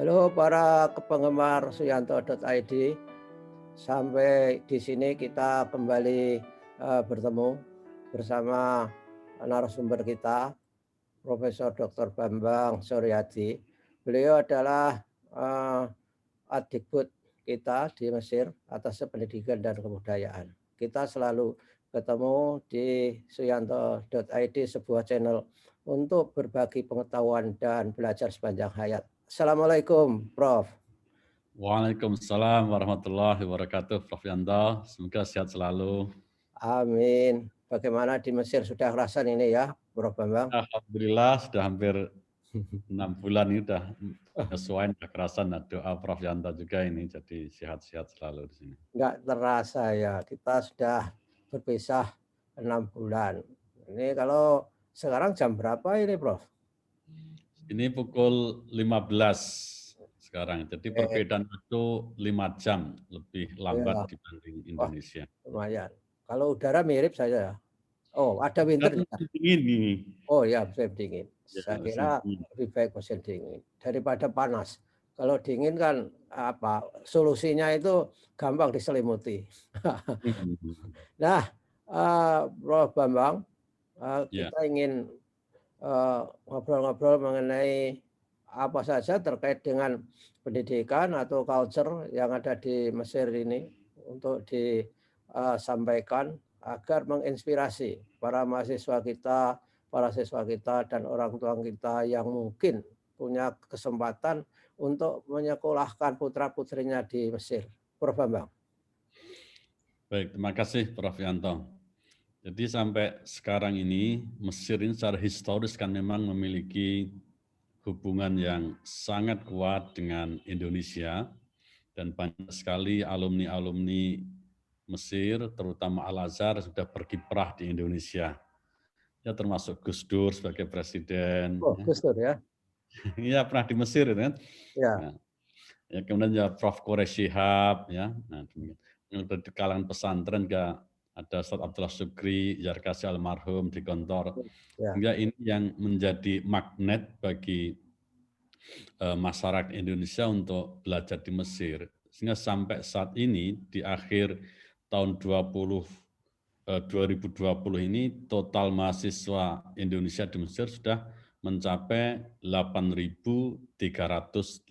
Halo para penggemar suyanto.id. Sampai di sini kita kembali bertemu bersama narasumber kita, Profesor Dr. Bambang Suryadi. Beliau adalah adikbud kita di Mesir atas pendidikan dan kebudayaan. Kita selalu ketemu di suyanto.id, sebuah channel untuk berbagi pengetahuan dan belajar sepanjang hayat. Assalamualaikum, Prof. Waalaikumsalam warahmatullahi wabarakatuh, Prof. Yanto. Semoga sehat selalu. Amin. Bagaimana di Mesir, sudah kerasan ini ya, Prof. Bambang? Alhamdulillah sudah hampir 6 bulan ini sudah penyesuaian kekerasan. Nah, doa Prof. Yanto juga ini, jadi sehat-sehat selalu di sini. Enggak terasa ya, kita sudah berpisah 6 bulan. Ini kalau sekarang jam berapa ini, Prof? Ini pukul 15 sekarang, jadi perbedaan waktu 5 jam lebih lambat Ya. dibanding Wah, Indonesia. lumayan. Kalau udara mirip saja. Oh, ada winter. Dingin ini. Oh ya, musim dingin. Ya, Saya kira lebih baik musim dingin daripada panas. Kalau dingin kan solusinya itu gampang diselimuti. Nah, Prof. Bambang, kita ingin ngobrol-ngobrol mengenai apa saja terkait dengan pendidikan atau culture yang ada di Mesir ini untuk disampaikan agar menginspirasi para mahasiswa kita, para siswa kita, dan orang tua kita yang mungkin punya kesempatan untuk menyekolahkan putra-putrinya di Mesir. Prof. Bambang. Baik, terima kasih Prof. Yanto. Jadi sampai sekarang ini Mesir ini secara historis kan memang memiliki hubungan yang sangat kuat dengan Indonesia dan banyak sekali alumni-alumni Mesir, terutama Al-Azhar sudah berkiprah di Indonesia. Ya termasuk Gus Dur sebagai presiden. Oh, Gus Dur ya. Iya pernah di Mesir itu kan. Ya. Nah, ya kemudian ya Prof. Quraish Shihab ya. Nah, di kalangan pesantren juga ada Ustaz Abdullah Syukri, Yarkasi almarhum di Gontor. Ya. Sehingga ini yang menjadi magnet bagi masyarakat Indonesia untuk belajar di Mesir. Sehingga sampai saat ini di akhir tahun 2020 ini total mahasiswa Indonesia di Mesir sudah mencapai 8.387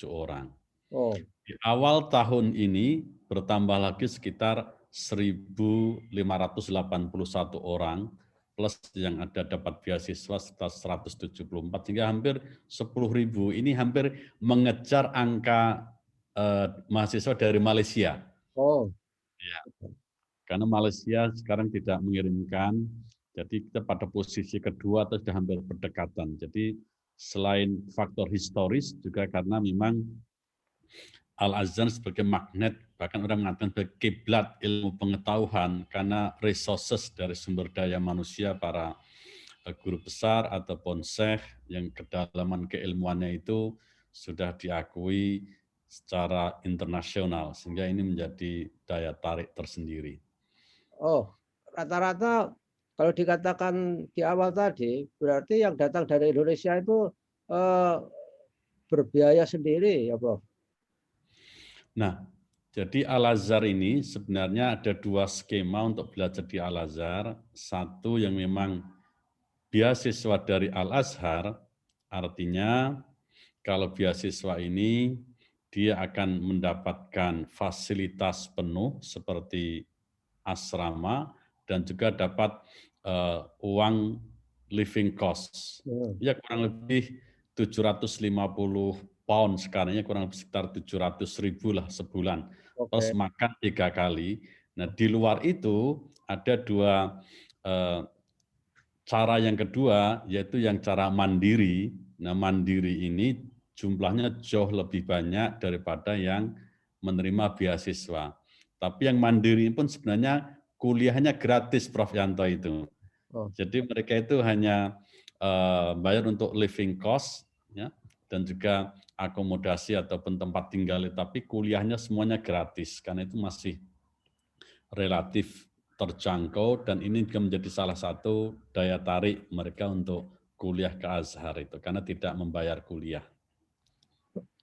orang. Oh. Di awal tahun ini bertambah lagi sekitar 1.581 orang, plus yang ada dapat beasiswa sekitar 174, sehingga hampir 10.000. Ini hampir mengejar angka mahasiswa dari Malaysia. Oh. Ya. Karena Malaysia sekarang tidak mengirimkan, jadi kita pada posisi kedua atau sudah hampir berdekatan. Jadi selain faktor historis juga karena memang Al-Azhar sebagai magnet, bahkan orang mengatakan sebagai kiblat ilmu pengetahuan, karena resources dari sumber daya manusia, para guru besar ataupun syekh yang kedalaman keilmuannya itu sudah diakui secara internasional, sehingga ini menjadi daya tarik tersendiri. Oh, rata-rata kalau dikatakan di awal tadi, berarti yang datang dari Indonesia itu berbiaya sendiri ya, Prof? Nah, jadi Al-Azhar ini sebenarnya ada dua skema untuk belajar di Al-Azhar. Satu yang memang beasiswa dari Al-Azhar, artinya kalau beasiswa ini dia akan mendapatkan fasilitas penuh seperti asrama dan juga dapat uang living cost. Ya kurang lebih 750 pound sekarang, kurang lebih sekitar 700.000 lah sebulan. Plus makan 3 kali. Nah di luar itu ada dua cara yang kedua, yaitu yang cara mandiri. Nah mandiri ini jumlahnya jauh lebih banyak daripada yang menerima beasiswa. Tapi yang mandiri pun sebenarnya kuliahnya gratis, Prof. Yanto itu. Jadi mereka itu hanya bayar untuk living cost, ya, dan juga akomodasi ataupun tempat tinggal, tapi kuliahnya semuanya gratis, karena itu masih relatif terjangkau, dan ini juga menjadi salah satu daya tarik mereka untuk kuliah ke Azhar itu, karena tidak membayar kuliah.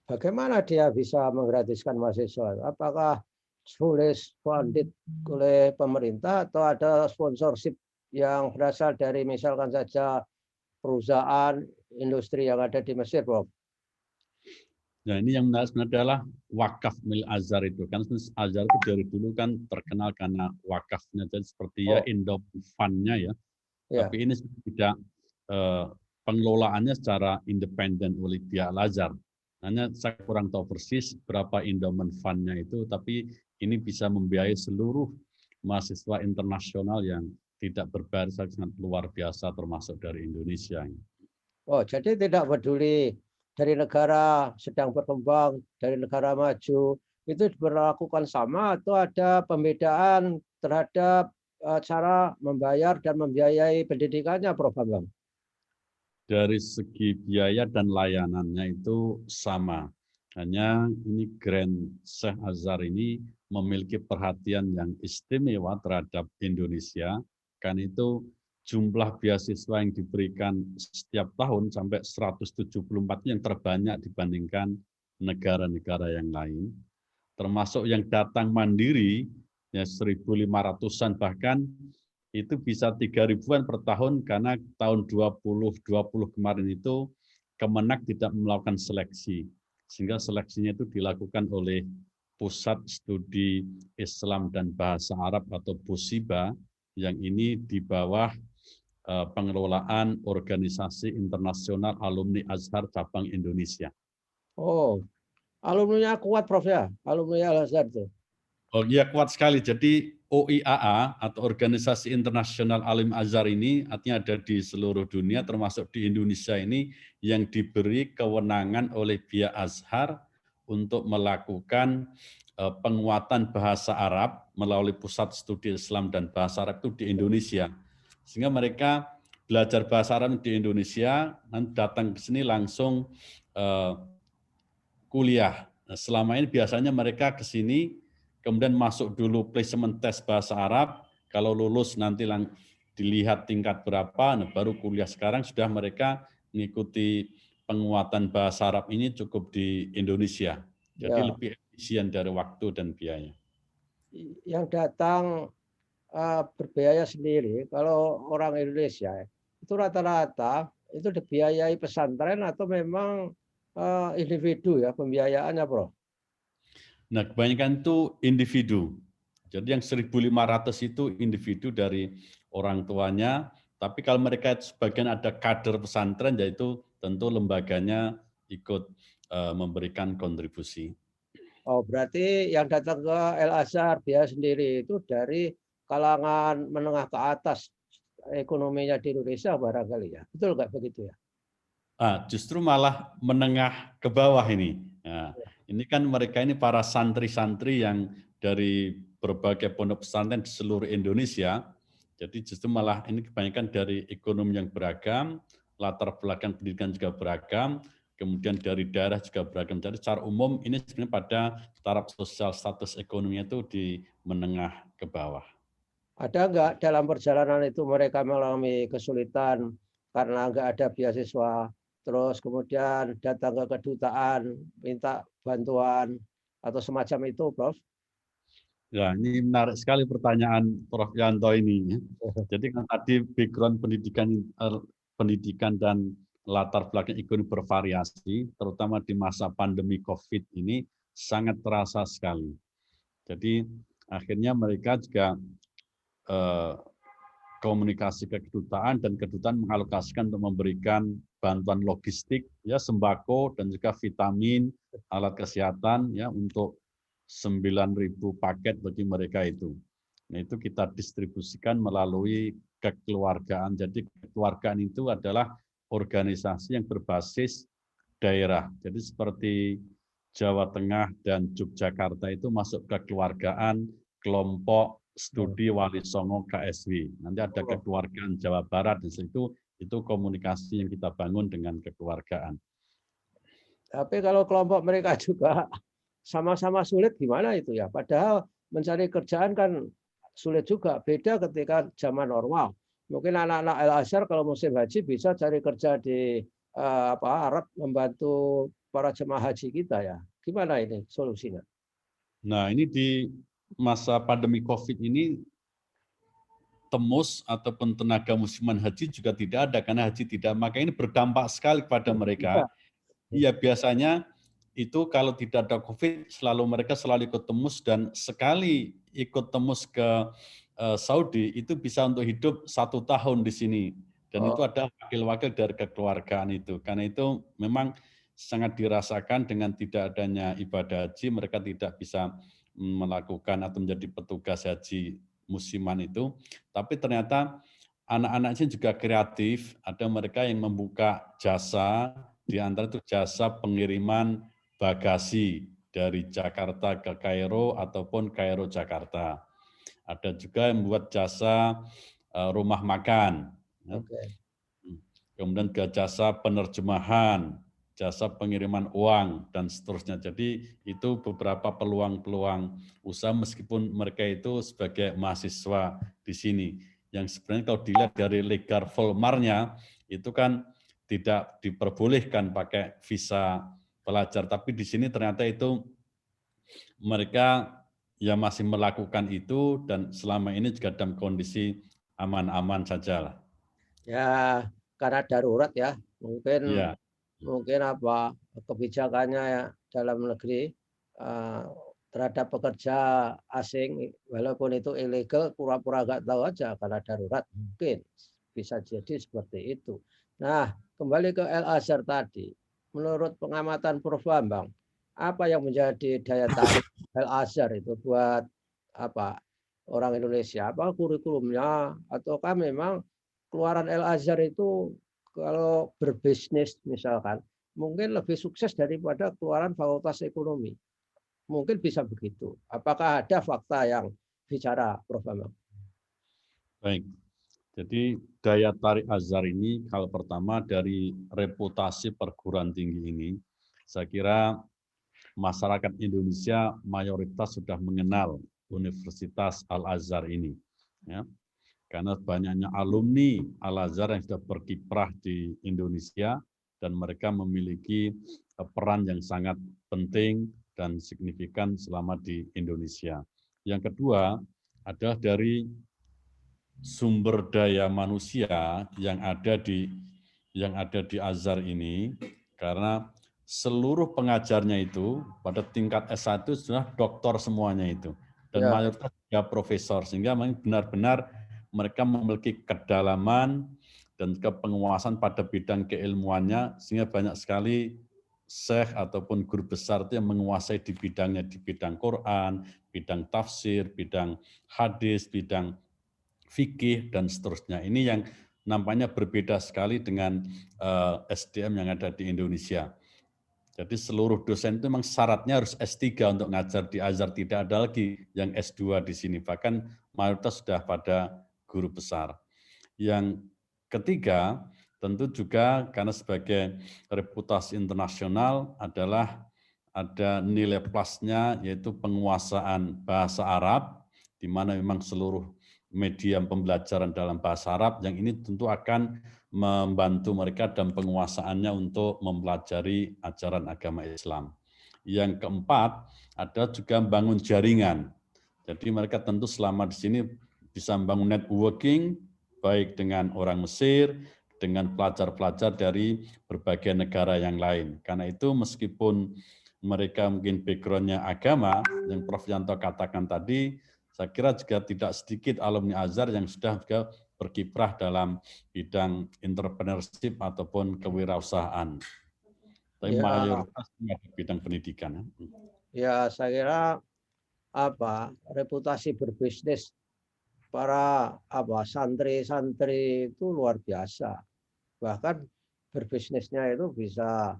bagaimana dia bisa menggratiskan mahasiswa? Apakah fully funded oleh pemerintah atau ada sponsorship yang berasal dari misalkan saja perusahaan industri yang ada di Mesir, Prof? Nah, ini yang menarik sebenarnya adalah wakaf milik Azhar itu. Kan Azhar itu dari dulu kan terkenal karena wakafnya, jadi seperti ya Oh, endowment fund-nya ya. ya. Tapi ini tidak pengelolaannya secara independen oleh pihak Al-Azhar. Hanya saya kurang tahu persis berapa endowment fund-nya itu, tapi ini bisa membiayai seluruh mahasiswa internasional yang tidak berbayar sangat luar biasa termasuk dari Indonesia. Oh, jadi tidak peduli dari negara sedang berkembang, dari negara maju, itu diberlakukan sama atau ada pembedaan terhadap cara membayar dan membiayai pendidikannya, Prof. Bambang? Dari segi biaya dan layanannya itu sama. Hanya ini Grand Sheikh Azhar ini memiliki perhatian yang istimewa terhadap Indonesia. Kan itu jumlah beasiswa yang diberikan setiap tahun sampai 174 yang terbanyak dibandingkan negara-negara yang lain. Termasuk yang datang mandiri, ya 1.500-an bahkan itu bisa 3.000-an per tahun karena tahun 2020 kemarin itu Kemenak tidak melakukan seleksi. Sehingga seleksinya itu dilakukan oleh Pusat Studi Islam dan Bahasa Arab atau PUSIBA yang ini di bawah pengelolaan Organisasi Internasional Alumni Azhar Cabang Indonesia. Oh, alumninya kuat, Prof ya? Alumni Al-Azhar itu. Oh iya, kuat sekali. Jadi OIAA atau Organisasi Internasional Alim Azhar ini artinya ada di seluruh dunia termasuk di Indonesia ini yang diberi kewenangan oleh pihak Azhar untuk melakukan penguatan bahasa Arab melalui Pusat Studi Islam dan Bahasa Arab itu di Indonesia. Sehingga mereka belajar bahasa Arab di Indonesia, nanti datang ke sini langsung kuliah. Nah, selama ini biasanya mereka ke sini kemudian masuk dulu placement test bahasa Arab, kalau lulus nanti dilihat tingkat berapa, nah baru kuliah. Sekarang sudah mereka mengikuti penguatan bahasa Arab ini cukup di Indonesia. Jadi Ya, lebih efisien dari waktu dan biaya. yang datang berbiaya sendiri. Kalau orang Indonesia itu rata-rata itu dibiayai pesantren atau memang individu ya pembiayaannya, Bro? Nah, kebanyakan itu individu. Jadi yang 1.500 itu individu dari orang tuanya, tapi kalau mereka sebagian ada kader pesantren, yaitu tentu lembaganya ikut memberikan kontribusi. Oh, berarti yang datang ke El Azhar dia sendiri itu dari kalangan menengah ke atas ekonominya di Indonesia barangkali ya. Betul nggak begitu ya? Justru malah menengah ke bawah ini. Nah, ini kan mereka ini para santri-santri yang dari berbagai pondok pesantren di seluruh Indonesia. Jadi justru malah ini kebanyakan dari ekonomi yang beragam, latar belakang pendidikan juga beragam, kemudian dari daerah juga beragam. Jadi secara umum ini sebenarnya pada taraf sosial status ekonominya itu di menengah ke bawah. Ada nggak dalam perjalanan itu mereka mengalami kesulitan karena nggak ada beasiswa, terus kemudian datang ke kedutaan, minta bantuan atau semacam itu, Prof? Ya, ini menarik sekali pertanyaan Prof. Yanto ini. Jadi kan tadi background pendidikan dan latar belakang ekonomi bervariasi, terutama di masa pandemi COVID ini sangat terasa sekali. Jadi akhirnya mereka juga komunikasi ke kedutaan dan kedutaan mengalokasikan untuk memberikan bantuan logistik, ya sembako dan juga vitamin, alat kesehatan, ya untuk 9.000 paket bagi mereka itu. Nah, itu kita distribusikan melalui kekeluargaan. Jadi kekeluargaan itu adalah organisasi yang berbasis daerah. Jadi seperti Jawa Tengah dan Yogyakarta itu masuk kekeluargaan kelompok studi Wali Songo KSW. Nanti ada kekeluargaan Jawa Barat di situ, itu komunikasi yang kita bangun dengan kekeluargaan. Tapi kalau kelompok mereka juga sama-sama sulit gimana itu ya? Padahal mencari kerjaan kan sulit juga. Beda ketika zaman normal. Mungkin anak-anak Al Azhar kalau musim haji bisa cari kerja di Arab membantu para jemaah haji kita ya. Gimana ini solusinya? Nah, ini di masa pandemi COVID ini TEMUS ataupun tenaga musiman haji juga tidak ada karena haji tidak, maka ini berdampak sekali kepada mereka. Iya, biasanya itu kalau tidak ada COVID mereka selalu ikut TEMUS, dan sekali ikut TEMUS ke Saudi itu bisa untuk hidup 1 tahun di sini, dan itu ada wakil-wakil dari kekeluargaan itu. Karena itu memang sangat dirasakan dengan tidak adanya ibadah haji, mereka tidak bisa melakukan atau menjadi petugas haji musiman itu. Tapi ternyata anak-anaknya juga kreatif, ada mereka yang membuka jasa, di antara itu jasa pengiriman bagasi dari Jakarta ke Kairo ataupun Kairo Jakarta. Ada juga yang membuat jasa rumah makan. Oke. Kemudian juga jasa penerjemahan, jasa pengiriman uang, dan seterusnya. Jadi itu beberapa peluang-peluang usaha meskipun mereka itu sebagai mahasiswa di sini. Yang sebenarnya kalau dilihat dari legal formalnya, itu kan tidak diperbolehkan pakai visa pelajar. Tapi di sini ternyata itu mereka ya masih melakukan itu, dan selama ini juga dalam kondisi aman-aman saja lah. Ya, karena darurat ya. Mungkin Ya. apa kebijakannya ya dalam negeri terhadap pekerja asing walaupun itu ilegal, pura-pura nggak tahu aja karena darurat, mungkin bisa jadi seperti itu. Nah, kembali ke Al Azhar tadi, menurut pengamatan Prof Bambang, apa yang menjadi daya tarik Al Azhar itu buat apa orang Indonesia? Apa kurikulumnya, ataukah memang keluaran Al Azhar itu kalau berbisnis misalkan mungkin lebih sukses daripada keluaran Fakultas Ekonomi? Mungkin bisa begitu. Apakah ada fakta yang bicara, Prof. Bambang? Baik, jadi daya tarik Azhar ini kalau pertama dari reputasi perguruan tinggi ini, saya kira masyarakat Indonesia mayoritas sudah mengenal Universitas Al-Azhar ini. Ya. Karena banyaknya alumni Al-Azhar yang sudah berkiprah di Indonesia, dan mereka memiliki peran yang sangat penting dan signifikan selama di Indonesia. Yang kedua adalah dari sumber daya manusia yang ada di Azhar ini, karena seluruh pengajarnya itu pada tingkat S1 sudah doktor semuanya itu, dan Ya, mayoritas juga profesor, sehingga benar-benar mereka memiliki kedalaman dan kepenguasaan pada bidang keilmuannya, sehingga banyak sekali syekh ataupun guru besar itu yang menguasai di bidangnya, di bidang Quran, bidang tafsir, bidang hadis, bidang fikih, dan seterusnya. Ini yang nampaknya berbeda sekali dengan SDM yang ada di Indonesia. Jadi seluruh dosen itu memang syaratnya harus S3 untuk ngajar di Azhar, tidak ada lagi yang S2 di sini, bahkan mayoritas sudah pada guru besar. Yang ketiga, tentu juga karena sebagai reputasi internasional adalah ada nilai plusnya, yaitu penguasaan bahasa Arab, di mana memang seluruh media pembelajaran dalam bahasa Arab, yang ini tentu akan membantu mereka dalam penguasaannya untuk mempelajari ajaran agama Islam. Yang keempat, ada juga membangun jaringan. Jadi mereka tentu selama di sini bisa membangun networking, baik dengan orang Mesir, dengan pelajar-pelajar dari berbagai negara yang lain. Karena itu meskipun mereka mungkin background-nya agama, yang Prof. Yanto katakan tadi, saya kira juga tidak sedikit alumni Azhar yang sudah juga berkiprah dalam bidang entrepreneurship ataupun kewirausahaan. Tapi ya, mayoritas di bidang pendidikan. ya saya kira reputasi berbisnis para santri-santri itu luar biasa. Bahkan berbisnisnya itu bisa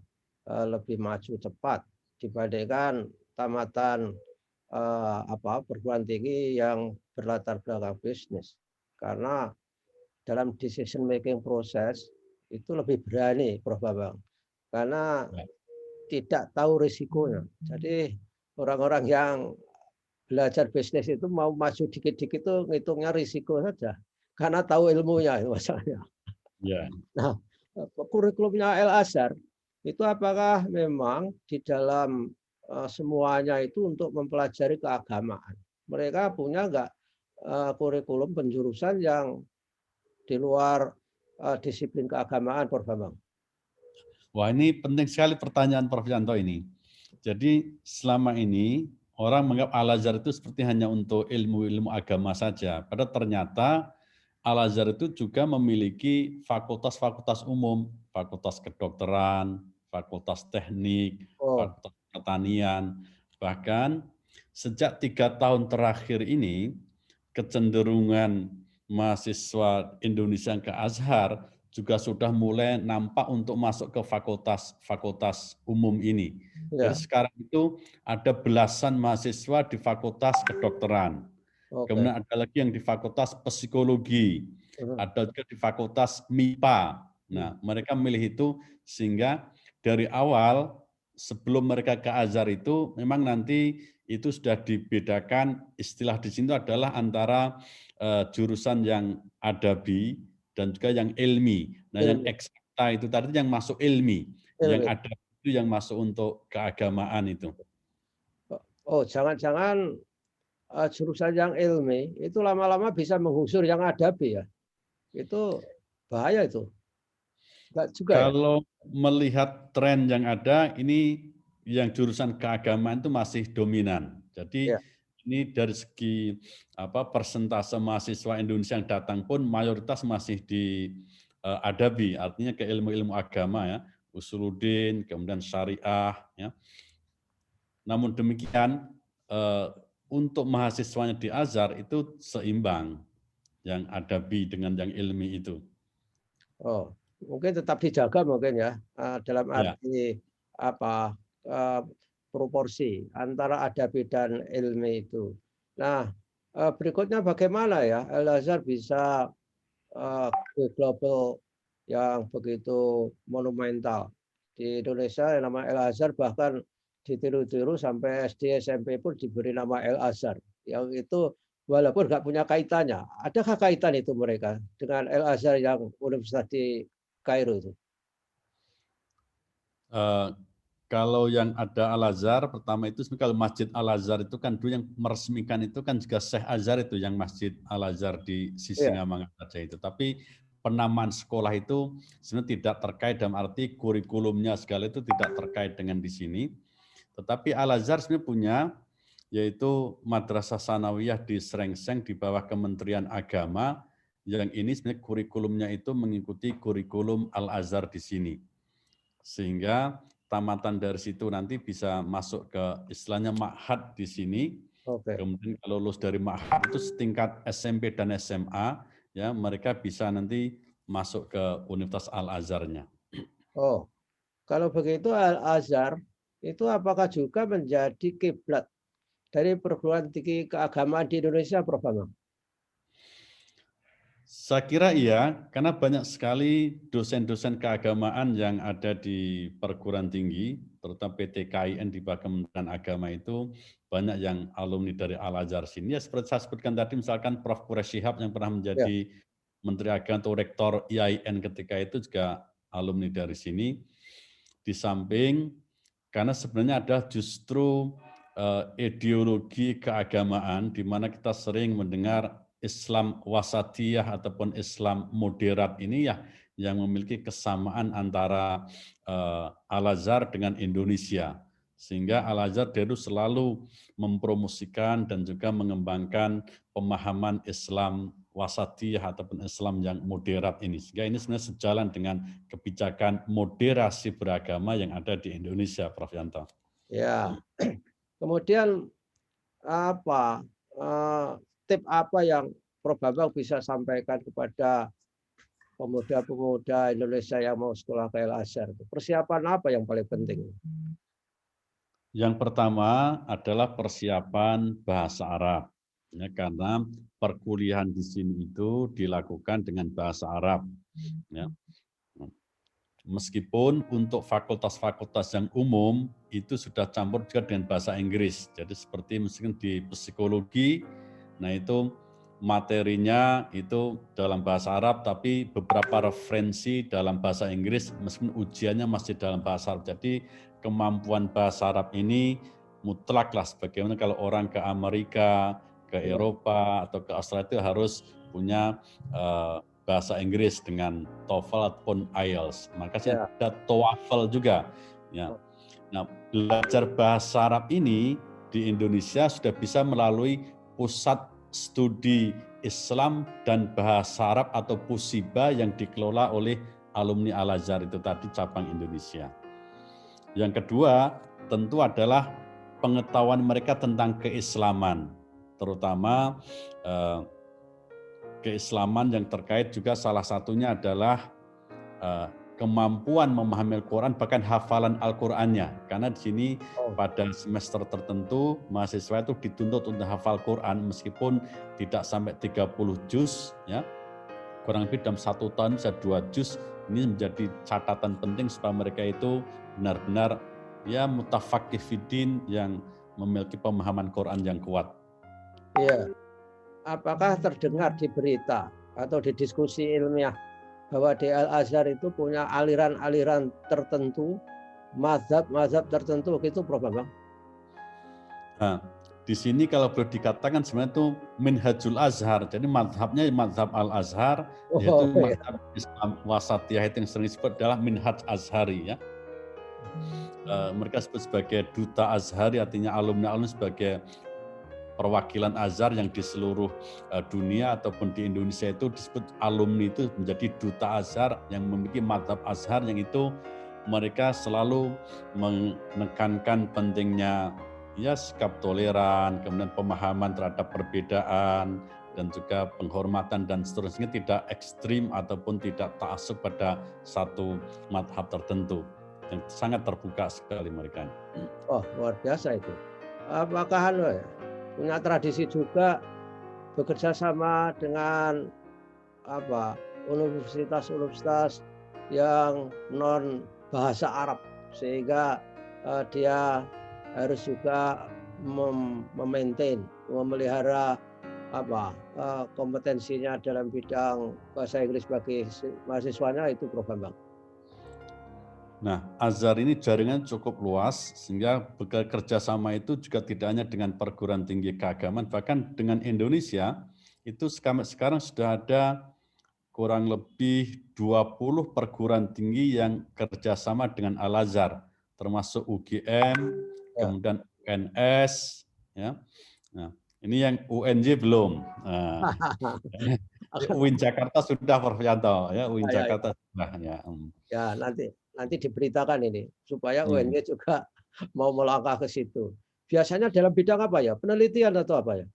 lebih maju cepat dibandingkan tamatan perguruan tinggi yang berlatar belakang bisnis. Karena dalam decision making proses itu lebih berani, Prof. Bambang, karena tidak tahu risikonya. Jadi orang-orang yang belajar bisnis itu mau maju dikit-dikit itu ngitungnya risiko saja, karena tahu ilmunya masalahnya. Ya. Nah, kurikulumnya Al Azhar itu apakah memang di dalam semuanya itu untuk mempelajari keagamaan? Mereka punya nggak kurikulum penjurusan yang di luar disiplin keagamaan, Prof. Bambang? Wah, ini penting sekali pertanyaan Prof. Yanto ini. Jadi selama ini orang menganggap Al-Azhar itu seperti hanya untuk ilmu-ilmu agama saja. Padahal ternyata Al-Azhar itu juga memiliki fakultas-fakultas umum, fakultas kedokteran, fakultas teknik, Oh, fakultas pertanian. Bahkan sejak 3 tahun terakhir ini, kecenderungan mahasiswa Indonesia ke Azhar juga sudah mulai nampak untuk masuk ke fakultas-fakultas umum ini. Jadi ya, sekarang itu ada belasan mahasiswa di fakultas kedokteran. oke. Kemudian ada lagi yang di fakultas psikologi, Mhm. ada juga di fakultas MIPA. Nah, Hmm. mereka memilih itu sehingga dari awal sebelum mereka ke Azhar itu memang nanti itu sudah dibedakan, istilah di sini adalah antara jurusan yang adabi dan juga yang ilmi. Nah, yang Ilmu, eksakta itu tadi yang masuk ilmi, yang ilmu. adabi itu yang masuk untuk keagamaan itu. Oh, jangan-jangan jurusan yang ilmi itu lama-lama bisa menggusur yang adabi ya? Itu bahaya itu. Enggak juga ya? Kalau melihat tren yang ada, ini yang jurusan keagamaan itu masih dominan. Jadi Ya. ini dari segi persentase mahasiswa Indonesia yang datang pun mayoritas masih di adabi, artinya ke ilmu-ilmu agama ya, usuluddin, kemudian syariah ya. Namun demikian untuk mahasiswanya di Azhar itu seimbang yang adabi dengan yang ilmi itu. Oh, mungkin tetap dijaga mungkin ya, dalam Ya. arti apa, proporsi antara adabi dan ilmi itu. Nah, berikutnya bagaimana ya Al-Azhar bisa, go global yang begitu monumental. Di Indonesia yang nama Al-Azhar bahkan ditiru-tiru sampai SD, SMP pun diberi nama Al-Azhar. Yang itu walaupun nggak punya kaitannya. Adakah kaitan itu mereka dengan Al-Azhar yang Universitas di Kairo itu? Eh, Kalau yang ada Al-Azhar, pertama itu kalau Masjid Al-Azhar itu kan dulu yang meresmikan itu kan juga Syekh Azhar itu yang Masjid Al-Azhar di Iya. Sisingamangaraja saja itu. Tapi penamaan sekolah itu sebenarnya tidak terkait dalam arti kurikulumnya segala itu tidak terkait dengan di sini. Tetapi Al-Azhar sebenarnya punya yaitu Madrasah Sanawiyah di Srengseng di bawah Kementerian Agama yang ini sebenarnya kurikulumnya itu mengikuti kurikulum Al-Azhar di sini. Sehingga tamatan dari situ nanti bisa masuk ke istilahnya ma'had di sini. Oke. Kemudian kalau lulus dari ma'had itu setingkat SMP dan SMA, ya mereka bisa nanti masuk ke Universitas Al-Azharnya. Oh, kalau begitu Al-Azhar itu apakah juga menjadi kiblat dari perguruan tinggi keagamaan di Indonesia, Prof. Bambang? Saya kira iya, karena banyak sekali dosen-dosen keagamaan yang ada di perguruan tinggi, terutama PT KIN di bawah Kementerian Agama itu, banyak yang alumni dari Al-Azhar sini. Ya seperti saya sebutkan tadi, misalkan Prof. Quraish Shihab yang pernah Ya. menjadi Menteri Agama atau Rektor IAIN ketika itu juga alumni dari sini. Di samping, karena sebenarnya ada justru ideologi keagamaan di mana kita sering mendengar Islam wasatiyah ataupun Islam moderat ini ya yang memiliki kesamaan antara Al-Azhar dengan Indonesia. Sehingga Al-Azhar dulu selalu mempromosikan dan juga mengembangkan pemahaman Islam wasatiyah ataupun Islam yang moderat ini. Sehingga ini sebenarnya sejalan dengan kebijakan moderasi beragama yang ada di Indonesia, Prof. Yanto. Ya. Kemudian apa tip apa yang Prof. Bambang bisa sampaikan kepada pemuda-pemuda Indonesia yang mau sekolah ke Al-Azhar? Persiapan apa yang paling penting? Yang pertama adalah persiapan bahasa Arab. Ya, karena perkuliahan di sini itu dilakukan dengan bahasa Arab. Ya. Meskipun untuk fakultas-fakultas yang umum itu sudah campur juga dengan bahasa Inggris. Jadi seperti mungkin di psikologi, nah itu materinya itu dalam bahasa Arab, tapi beberapa referensi dalam bahasa Inggris, meskipun ujiannya masih dalam bahasa Arab. Jadi kemampuan bahasa Arab ini mutlak lah, sebagaimana kalau orang ke Amerika, ke Eropa, atau ke Australia itu harus punya bahasa Inggris dengan TOEFL ataupun IELTS. Makanya ada TOEFL juga. Ya. Nah, belajar bahasa Arab ini di Indonesia sudah bisa melalui Pusat Studi Islam dan Bahasa Arab atau PUSIBA yang dikelola oleh alumni Al-Azhar itu tadi cabang Indonesia. Yang kedua tentu adalah pengetahuan mereka tentang keislaman, terutama keislaman yang terkait juga salah satunya adalah kemampuan memahami Al-Quran, bahkan hafalan Al-Qurannya. Karena di sini pada semester tertentu mahasiswa itu dituntut untuk hafal Quran meskipun tidak sampai 30 juz, ya, kurang lebih dalam 1 tahun bisa 2 juz. Ini menjadi catatan penting supaya mereka itu benar-benar ya mutafaqih fiddin yang memiliki pemahaman Quran yang kuat. Iya. Apakah terdengar di berita atau di diskusi ilmiah bahwa di Al-Azhar itu punya aliran-aliran tertentu, mazhab-mazhab tertentu gitu, Prof. Bambang? Nah, di sini kalau boleh dikatakan sebenarnya itu Minhajul Azhar. Jadi mazhabnya mazhab Al-Azhar, yaitu mazhab Islam Wasatiyah itu yang sering disebut adalah Minhaj Azhari, ya. Mereka sebut sebagai duta Azhari, artinya alumni-alumni sebagai perwakilan Azhar yang di seluruh dunia ataupun di Indonesia itu disebut alumni itu menjadi duta Azhar yang memiliki mazhab Azhar, yang itu mereka selalu menekankan pentingnya ya sikap toleran, kemudian pemahaman terhadap perbedaan, dan juga penghormatan dan seterusnya, tidak ekstrim ataupun tidak ta'assub pada satu mazhab tertentu. Yang sangat terbuka sekali mereka. Oh, luar biasa itu. Apakah punya tradisi juga bekerja sama dengan universitas-universitas yang non bahasa Arab, sehingga dia harus juga memaintain, memelihara kompetensinya dalam bidang bahasa Inggris bagi mahasiswanya itu, Prof. Bambang. Nah, Azhar ini jaringan cukup luas, sehingga kerjasama itu juga tidak hanya dengan perguruan tinggi keagamaan, bahkan dengan Indonesia, itu sekarang sudah ada kurang lebih 20 perguruan tinggi yang kerjasama dengan Al-Azhar, termasuk UGM, kemudian UNS, ya. Nah, ini yang UNJ belum. Nah, UIN Jakarta sudah, Prof. Yanto, ya, UIN Jakarta sudah, ya. Ya, nanti diberitakan ini supaya UNY juga mau melangkah ke situ. Biasanya dalam bidang apa ya? Penelitian atau apa ya?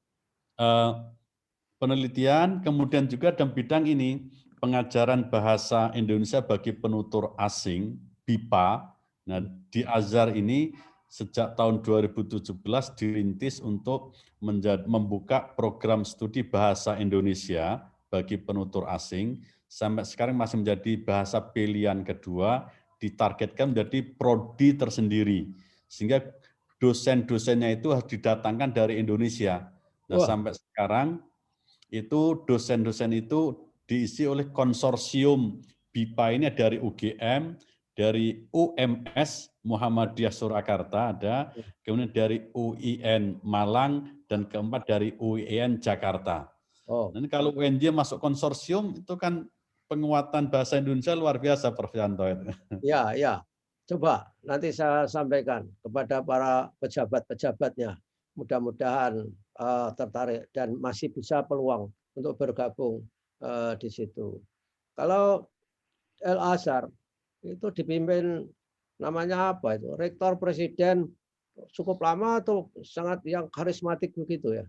Penelitian, kemudian juga dalam bidang ini pengajaran bahasa Indonesia bagi penutur asing, BIPA. Nah, di Azhar ini sejak tahun 2017 dirintis untuk membuka program studi bahasa Indonesia bagi penutur asing. Sampai sekarang masih menjadi bahasa pilihan kedua, ditargetkan menjadi prodi tersendiri. Sehingga dosen-dosennya itu harus didatangkan dari Indonesia. Nah, sampai sekarang itu dosen-dosen itu diisi oleh konsorsium BIPA ini dari UGM, dari UMS Muhammadiyah Surakarta ada, kemudian dari UIN Malang, dan keempat dari UIN Jakarta. Dan kalau UNJ masuk konsorsium itu kan penguatan bahasa Indonesia luar biasa, Prof. Yanto. Ya, ya. Coba nanti saya sampaikan kepada para pejabat-pejabatnya. Mudah-mudahan tertarik dan masih bisa peluang untuk bergabung di situ. Kalau Al-Azhar itu dipimpin namanya apa itu? Rektor presiden cukup lama atau sangat yang karismatik begitu ya?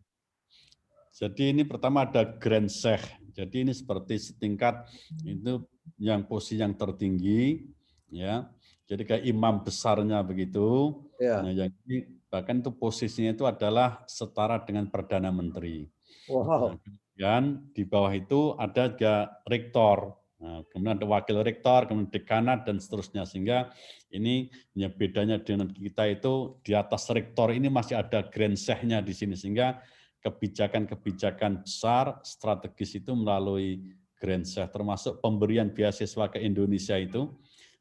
Jadi ini pertama ada Grand Sheikh. Jadi ini seperti setingkat itu yang posisi yang tertinggi, ya. Jadi kayak imam besarnya begitu. Ya. Nah, yang ini bahkan itu posisinya itu adalah setara dengan Perdana Menteri. Wow. Nah, kemudian di bawah itu ada juga rektor. Nah, kemudian ada wakil rektor, kemudian dekanat, dan seterusnya. Sehingga ini ya bedanya dengan kita itu di atas rektor ini masih ada Grand Sheikh-nya di sini. Sehingga kebijakan-kebijakan besar strategis itu melalui Grandchef, termasuk pemberian beasiswa ke Indonesia itu.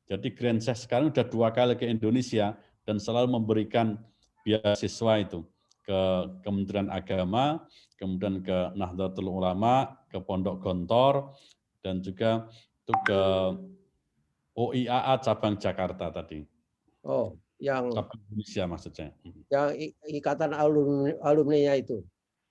Jadi Grandchef sekarang sudah 2 kali ke Indonesia dan selalu memberikan beasiswa itu ke Kementerian Agama, kemudian ke Nahdlatul Ulama, ke Pondok Gontor, dan juga itu ke OIAA cabang Jakarta tadi. Oh, yang Cabang Indonesia maksudnya. ikatan alumni-nya itu.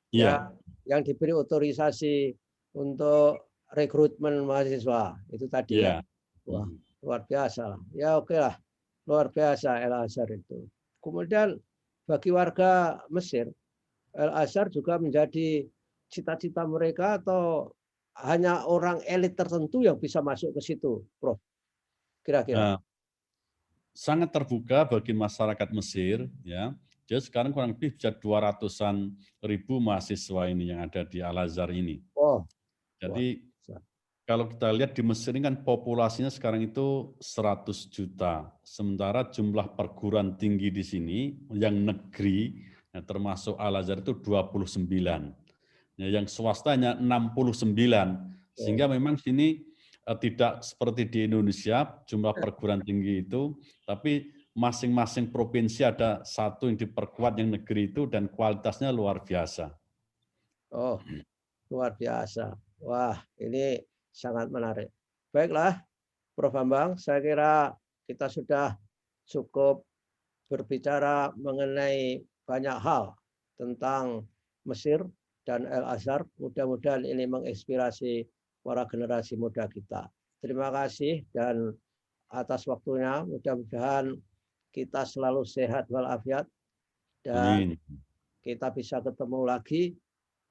Ya, Iya. yang diberi otorisasi untuk rekrutmen mahasiswa itu tadi ya. Iya. Wah, luar biasa. Ya oke lah, luar biasa Al Azhar itu. Kemudian bagi warga Mesir, Al Azhar juga menjadi cita-cita mereka atau hanya orang elit tertentu yang bisa masuk ke situ, Prof? Kira-kira. Nah, sangat terbuka bagi masyarakat Mesir, ya. Jadi sekarang kurang lebih bisa 200-an ribu mahasiswa ini yang ada di Al Azhar ini. Oh, Jadi kalau kita lihat di Mesir ini kan populasinya sekarang itu 100 juta. Sementara jumlah perguruan tinggi di sini yang negeri, ya, termasuk Al Azhar itu 29. Ya, yang swastanya 69. Sehingga memang sini tidak seperti di Indonesia jumlah perguruan tinggi itu, tapi masing-masing provinsi ada satu yang diperkuat yang negeri itu dan kualitasnya luar biasa. Oh, luar biasa. Wah, ini sangat menarik. Baiklah, Prof. Bambang, saya kira kita sudah cukup berbicara mengenai banyak hal tentang Mesir dan Al Azhar. Mudah-mudahan ini menginspirasi para generasi muda kita. Terima kasih dan atas waktunya. Mudah-mudahan kita selalu sehat walafiat dan kita bisa ketemu lagi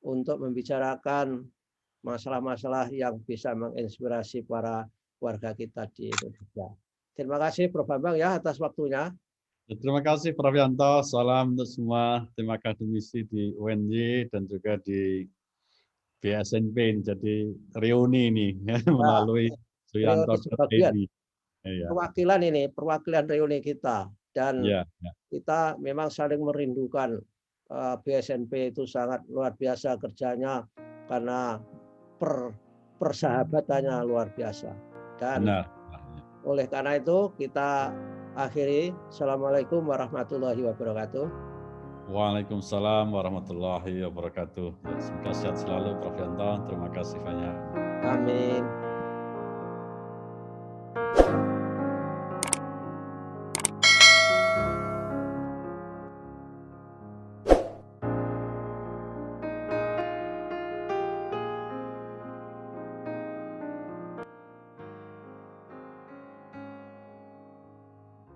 untuk membicarakan masalah-masalah yang bisa menginspirasi para warga kita di Indonesia. Terima kasih Prof. Bambang ya atas waktunya. Terima kasih Prof. Yanto, salam untuk semua tim akademisi di UNY dan juga di BSNP. Jadi reuni ini melalui Suyanto sebagian ya. perwakilan reuni kita dan ya. kita memang saling merindukan. BSNP itu sangat luar biasa kerjanya karena persahabatannya luar biasa. Dan benar. Oleh karena itu kita akhiri. Assalamualaikum warahmatullahi wabarakatuh. Waalaikumsalam warahmatullahi wabarakatuh. Semoga sehat selalu Prof. Yanto. Terima kasih banyak. Amin.